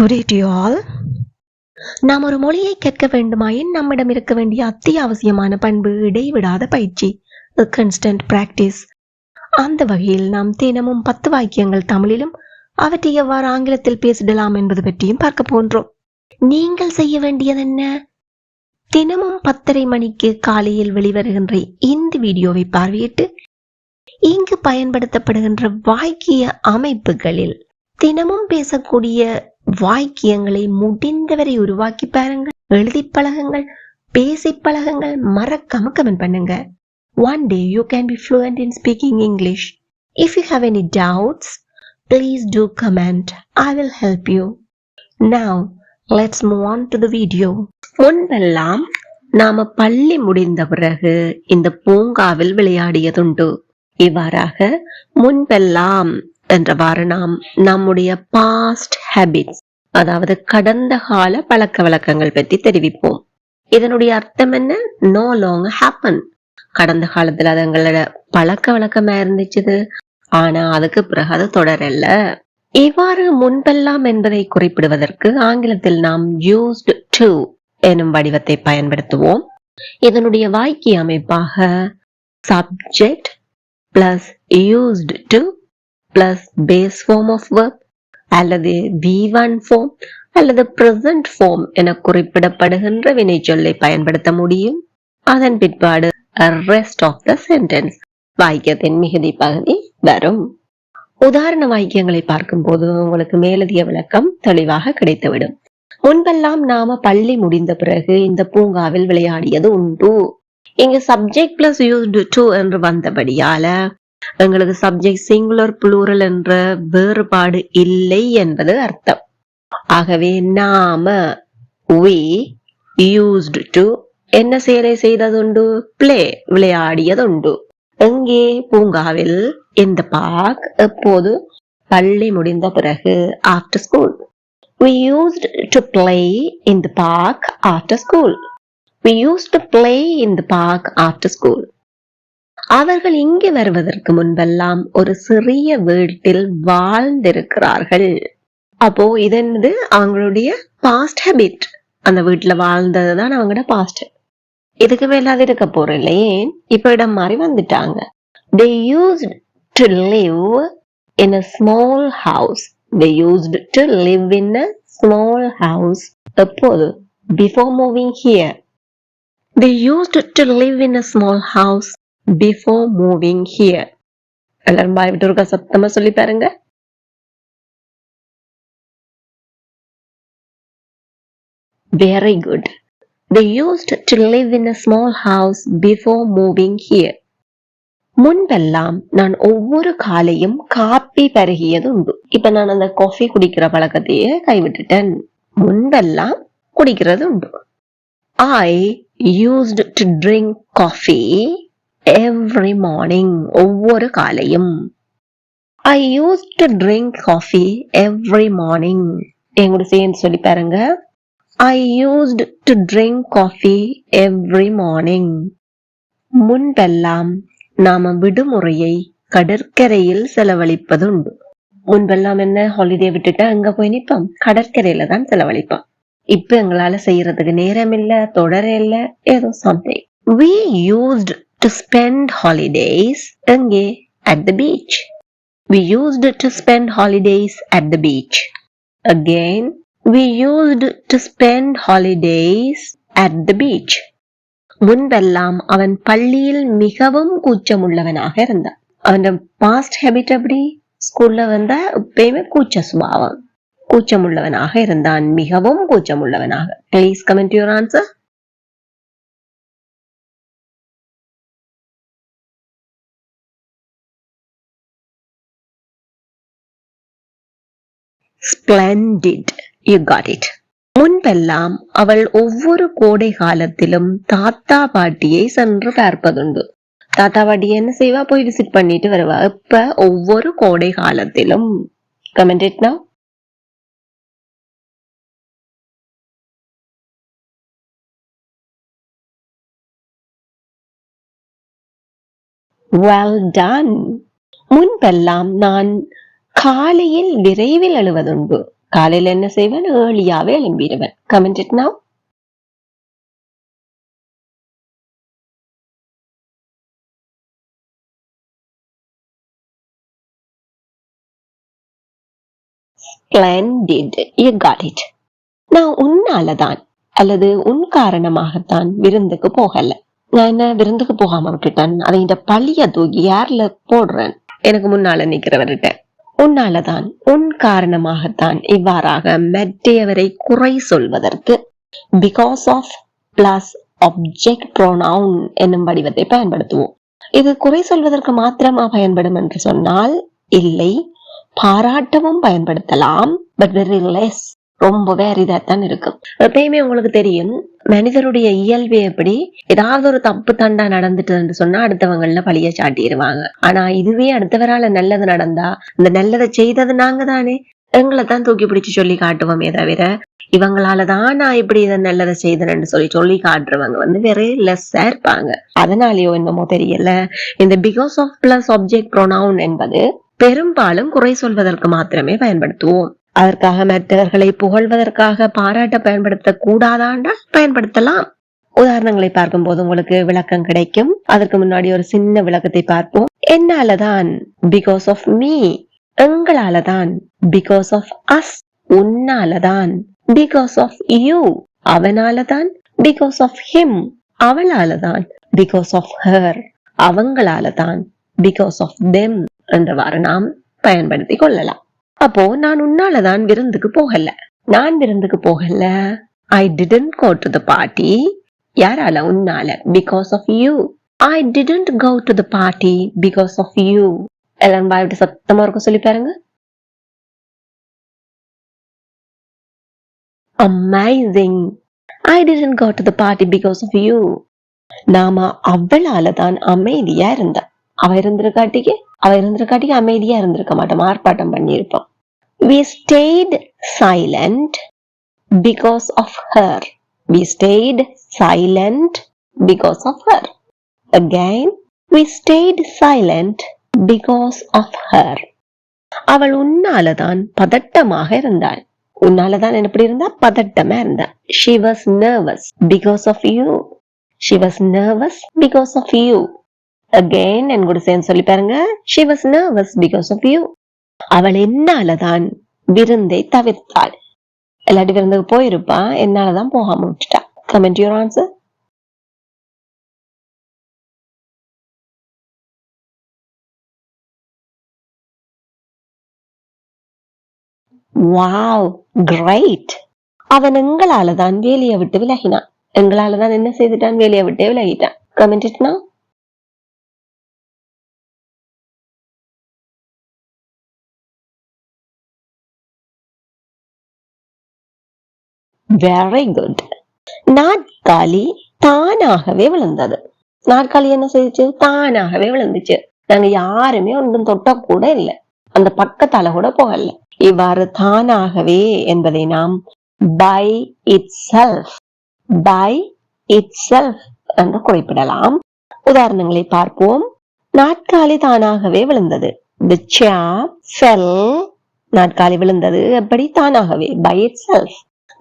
Good day to you all. நாம் ஒரு மொழியை கேட்க வேண்டுமாயின் நம்மிடம் இருக்க வேண்டிய அத்தியாவசியமான பண்பு இடைவிடாத பயிற்சி, கன்ஸ்டன்ட் பிராக்டிஸ். அந்த வகையில் நாம் தினமும் 10 வாக்கியங்கள் தமிழிலும் அவற்றை எவ்வாறு ஆங்கிலத்தில் பேசிடலாம் என்பது பற்றியும் பார்க்க போன்றோம். நீங்கள் செய்ய வேண்டியது என்ன? தினமும் 10:30 மணிக்கு காலையில் வெளிவருகின்ற இந்த வீடியோவை பார்வையிட்டு இங்கு பயன்படுத்தப்படுகின்ற வாக்கிய அமைப்புகளில் தினமும் பேசக்கூடிய வாக்கியங்களை முடிந்தவரை உருவாக்கி பாருங்கள், எழுதி பழகுங்கள், பேசி பழகுங்கள், மறக்காம கமெண்ட் பண்ணுங்க. One day you can be fluent in speaking English. If you have any doubts, please do comment. I will help you. Now, let's move on to the video. முன்பெல்லாம் நாம பள்ளி முடிந்த பிறகு இந்த பூங்காவில் விளையாடியதுண்டு. இவ்வாறாக முன்பெல்லாம் என்றவாறு நாம் நம்முடைய பாஸ்ட் ஹேபிட்ஸ், அதாவது கடந்த கால பழக்க வழக்கங்கள் பற்றி தெரிவிப்போம். இதனுடைய அர்த்தம் என்ன? No longer happen. கடந்த காலத்துல அது எங்களோட பழக்க வழக்கமா இருந்துச்சு, ஆனா அதுக்கு பிறகு அது தொடரல. இவ்வாறு முன்பெல்லாம் என்பதை குறிப்பிடுவதற்கு ஆங்கிலத்தில் நாம் யூஸ்ட் டு எனும் வடிவத்தை பயன்படுத்துவோம். இதனுடைய வாக்கிய அமைப்பாக subject plus used to plus base form of verb அல்லது V1 ஃபார்ம் அல்லது பிரசன்ட் ஃபார்ம் என குறிப்பிடப்படுகின்ற வினைச்சொல்லை பயன்படுத்த முடியும். அதன் பிற்பாடு ரெஸ்ட் ஆஃப் த சென்டென்ஸ், வாக்கியத்தின் மிகுதி பகுதி வரும். உதாரண வாக்கியங்களை பார்க்கும் போது உங்களுக்கு மேலதிக விளக்கம் தெளிவாக கிடைத்துவிடும். முன்பெல்லாம் நாம பள்ளி முடிந்த பிறகு இந்த பூங்காவில் விளையாடியது உண்டு. இங்கு சப்ஜெக்ட் பிளஸ் யூஸ்டு டு என்று வந்தபடியால எங்களுக்கு சப்ஜெக்ட் சிங்குலர் புளூரல் என்ற வேறுபாடு இல்லை என்பது அர்த்தம். ஆகவே நாம we used to என்ன செயலை செய்ததுண்டு? பிளே, விளையாடியதுண்டு. எங்கே? பூங்காவில். இந்த பார்க் எப்போது? பள்ளி முடிந்த பிறகு, after school. We used to play in the park after school. We used to play in the park after school. அவர்கள் இங்கு வருவதற்கு முன்பெல்லாம் ஒரு சிறிய வீட்டில் வாழ்ந்திருக்கிறார்கள். அப்போ இது என்னது? அவங்களுடைய பாஸ்ட் ஹேபிட். அந்த வீட்டுல வாழ்ந்ததுதான் அவங்களோட பாஸ்ட். இதுக்கு மேல அது இருக்க போற இல்லையே, இப்ப இடம் மாறி வந்துட்டாங்க. They used to live in a small house. They used to live in a small house. எப்போது? Before moving here. They used to live in a small house before moving here. எல்லாரும் பாய் விட்டு இருக்க சத்தமா சொல்லி பாருங்க. Very good. They used to live in a small house before moving here. முன்பெல்லாம் நான் ஒவ்வொரு காலையும் காப்பி பருகியது உண்டு. இப்ப நான் அந்த காஃபி குடிக்கிற பழக்கத்தையே கைவிட்டுட்டேன். முன்பெல்லாம் குடிக்கிறது உண்டு. I used to drink coffee every morning. ஒவ்வொரு காலையும். I used to drink coffee every morning. எங்கூட சேர்ந்து சொல்லி பாருங்க. I used to drink coffee every morning. முன்பெல்லாம் நாம விடுமுறையை கடற்கரையில் செலவழிப்பது உண்டு. முன்பெல்லாம் என்ன, ஹாலிடே விட்டுட்டா அங்க போய் நிப்போம், கடற்கரையில தான் செலவழிப்போம். இப்ப எங்களால செய்யறதுக்கு நேரம் இல்ல, தொடர இல்ல, ஏதோ something. We used to spend holidays எங்கே? At the beach. We used to spend holidays at the beach. Again, we used to spend holidays at the beach. முன்பெல்லாம் அவன் பள்ளியில் மிகவும் கூச்சமுள்ளவனாக இருந்தான். அவன் பாஸ்ட் ஹேபிட் அப்படி, ஸ்கூல்ல வந்தா எப்பயுமே கூச்ச சுபாவம், கூச்சமுள்ளவனாக இருந்தான், மிகவும் கூச்சமுள்ளவனாக. Please comment your answer. Splendid. You got it. முன்பெல்லாம் அவள் ஒவ்வொரு கோடை காலத்திலும் தாத்தா பாட்டியை சென்று பார்ப்பதுண்டு. தாத்தா பாட்டி என்ன செய்வா? போய் விசிட் பண்ணிட்டு வருவா. இப்ப ஒவ்வொரு கோடை காலத்திலும். Comment it now. Well done. முன்பெல்லாம் நான் காலையில் விரைவில் எழுவதுண்டு. காலையில என்ன செய்வேன்? ஏர்லியாவே எழும்பிடுவேன். Comment it now. Splendid. You got it. நான் உன்னாலதான் அல்லது உன் காரணமாகத்தான் விருந்துக்கு போகல. நான் என்ன விருந்துக்கு போகாம விட்டுட்டேன்? அதை இந்த பழிய தூக்கி யார்ல போடுறேன்? எனக்கு முன்னால நிக்கிறவர்கிட்ட. உன்னாலதான் உன் காரணமாகத்தான் இவ்வாறாக மற்றையவரை குறை சொல்வதற்கு because of plus object pronoun என்னும் வடிவத்தை பயன்படுத்துவோம். இது குறை சொல்வதற்கு மாத்திரமா பயன்படும் என்று சொன்னால் இல்லை, பாராட்டவும் பயன்படுத்தலாம். பட் வெரி லெஸ், ரொம்பவே அரிதாத்தான் இருக்கும். எப்பயுமே உங்களுக்கு தெரியும் மனிதருடைய இயல்பு எப்படி, ஏதாவது ஒரு தப்பு தண்டா நடந்துட்டு சொன்னா அடுத்தவங்கள பழிய சாட்டிடுவாங்க. ஆனா இதுவே அடுத்தவரால நல்லது நடந்தா இந்த நல்லதை செய்தது நாங்க தானே, எங்களை தான் தூக்கி பிடிச்சு சொல்லி காட்டுவோமே தவிர இவங்களாலதான் நான் இப்படி இதை நல்லதை செய்தேன்னு சொல்லி காட்டுறவங்க வெரி லெஸ்ஸா இருப்பாங்க. அதனாலயோ என்னமோ தெரியல, இந்த because of plus object pronoun என்பது பெரும்பாலும் குறை சொல்வதற்கு மாத்திரமே பயன்படுத்துவோம். அதற்காக மற்றவர்களை புகழ்வதற்காக பாராட்ட பயன்படுத்த கூடாதாண்டால் பயன்படுத்தலாம். உதாரணங்களை பார்க்கும் போது உங்களுக்கு விளக்கம் கிடைக்கும். அதற்கு முன்னாடி ஒரு சின்ன விளக்கத்தை பார்ப்போம். என்னாலதான் பிகாஸ் ஆஃப் மீ, எங்களாலதான் பிகாஸ் ஆஃப் அஸ், உன்னாலதான் பிகாஸ் ஆஃப் யூ, அவனாலதான் பிகாஸ் ஆஃப் ஹிம், அவளாலதான் பிகாஸ் ஆஃப் ஹர், அவங்களாலதான் பிகாஸ் ஆஃப் தெம் என்றவாறு நாம் பயன்படுத்தி கொள்ளலாம். அப்போ நான் உன்னாலதான் விருந்துக்கு போகல. நான் விருந்துக்கு போகல. I didn't go to the party. யாரால? உன்னால. Because of you. I didn't go to the party because of you. எல்லாரும் வாய்விட்டு சத்தமா இருக்க சொல்லி பாருங்க. Amazing. I didn't go to the party because of you. நாம அவளாலதான் அமைதியா இருந்தா. அவ இருந்திருக்காட்டிக்கு அமைதியா இருந்திருக்க மாட்டோம், ஆர்ப்பாட்டம் பண்ணியிருப்போம். We stayed silent because of her. We stayed silent because of her. Again, we stayed silent because of her. அவள் உன்னாலதான் பதட்டமாக இருந்தாள். உன்னாலதான் எப்படி இருந்தா? பதட்டமா இருந்தா. She was nervous because of you. She was nervous because of you. Again, என் கூட சேர்ந்து சொல்லி பாருங்க. She was nervous because of you. அவள் என்னாலதான் விருந்தை தவிர்த்தாள். எல்லாட்டி விருந்துக்கு போயிருப்பா, என்னாலதான் போகாம விட்டுட்டா. Comment your answer. Wow, great. அவன் எங்களாலதான் வேலையை விட்டு விலகினான். எங்களாலதான் என்ன செய்துட்டான்? வேலையை விட்டு விலகிட்டான். Comment it now. Very good. நாற்காலி தானாகவே விழுந்தது. நாற்காலி என்ன செய்துச்சு? தானாகவே விழுந்துச்சு. நாங்க யாருமே ஒன்றும் தொட்ட கூட இல்லை, அந்த பக்கத்தால கூட போகல. இவ்வாறு தானாகவே என்பதை நாம் by itself என்று குறிப்பிடலாம். உதாரணங்களை பார்ப்போம். நாற்காலி தானாகவே விழுந்தது. The chair fell. நாற்காலி விழுந்தது எப்படி? தானாகவே, by itself.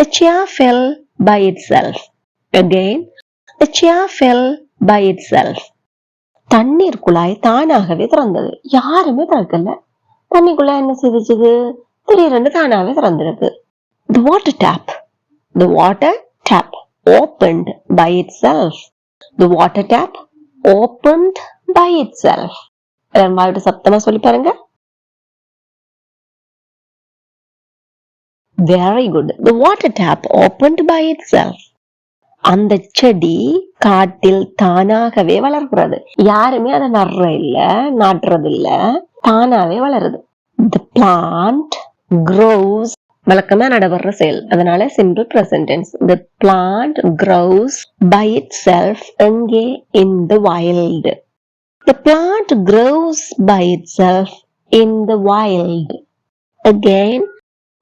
The chair fell by itself. Again, the chair fell by itself. தண்ணீர் குழாய் தானாகவே திறந்தது. யாருமே திறக்கல. தண்ணீர் குழாய் என்ன செய்துச்சு? திடீரென்று தானாகவே திறந்திருக்கு. The water tap opened by itself. The water tap opened by itself. வாய்ட்டு சத்தமா சொல்லி பாருங்க. Very good. The water tap opened by itself. அந்த செடி காட்டில் தானாகவே வளர்கிறது. யாருமே அதை நாட்டுறது இல்ல, தானாவே வளருது. The plant grows. வழக்கமா நடைபெற செயல், அதனால simple present tense. The plant grows by itself. எங்கே? In the wild. The plant grows by itself in the wild. Again,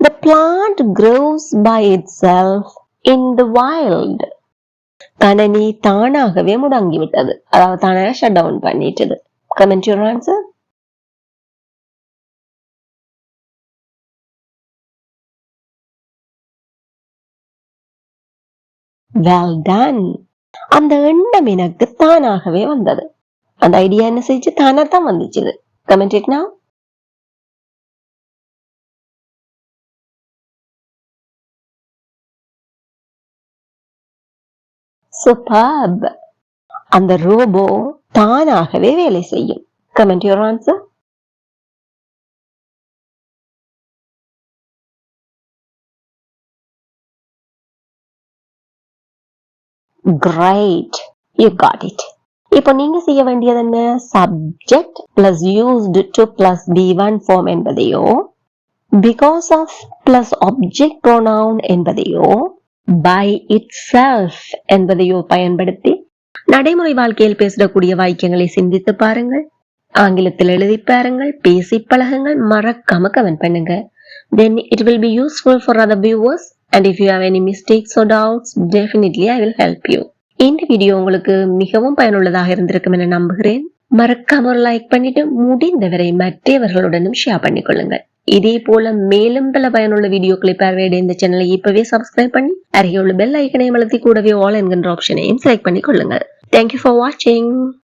the plant grows by itself in the wild. கணனி தானாகவே முடங்கிவிட்டது, அதாவது தானாக shut down பண்ணிட்டது. Comment your answer. Well done. அந்த எண்ணம் எனக்கு தானாகவே வந்தது. அந்த ஐடியா என்ன செஞ்சு தானா தான் வந்துச்சு. Comment it now. Superb. அந்த ரோபோ தானாகவே வேலை செய்யும். Comment your answer. Great. You got it. இப்போ நீங்க செய்ய வேண்டியது என்ன? Subject plus used to plus be1 form என்பதையோ because of plus object pronoun என்பதையோ by itself என்பதையோ பயன்படுத்தி நடைமுறை வாழ்க்கையில் பேசக்கூடிய வாக்கியங்களை சிந்தித்து பாருங்கள். ஆங்கிலத்தில் எழுதி பாருங்கள், பேசி பழகுங்கள், மறக்காம கமெண்ட் பண்ணுங்க. Then it will be useful for other viewers and if you have any mistakes or doubts, definitely I will help you. இந்த வீடியோ உங்களுக்கு மிகவும் பயனுள்ளதாக இருந்திருக்கும் என நம்புகிறேன். மறக்காம ஒரு லைக் பண்ணிட்டு முடிந்தவரை மற்றவர்களுடனும் ஷேர் பண்ணிக்கொள்ளுங்கள். இதே போல மேலும் பல பயனுள்ள வீடியோக்களை பார்வையிட இந்த சேனலை இப்பவே சப்ஸ்கிரைப் பண்ணி அருகே உள்ள பெல் ஐக்கனையும் அழுத்தி கூடவே ஆல் என்கின்ற ஆப்ஷனையும் select பண்ணிக்கொள்ளுங்கள். Thank you for watching.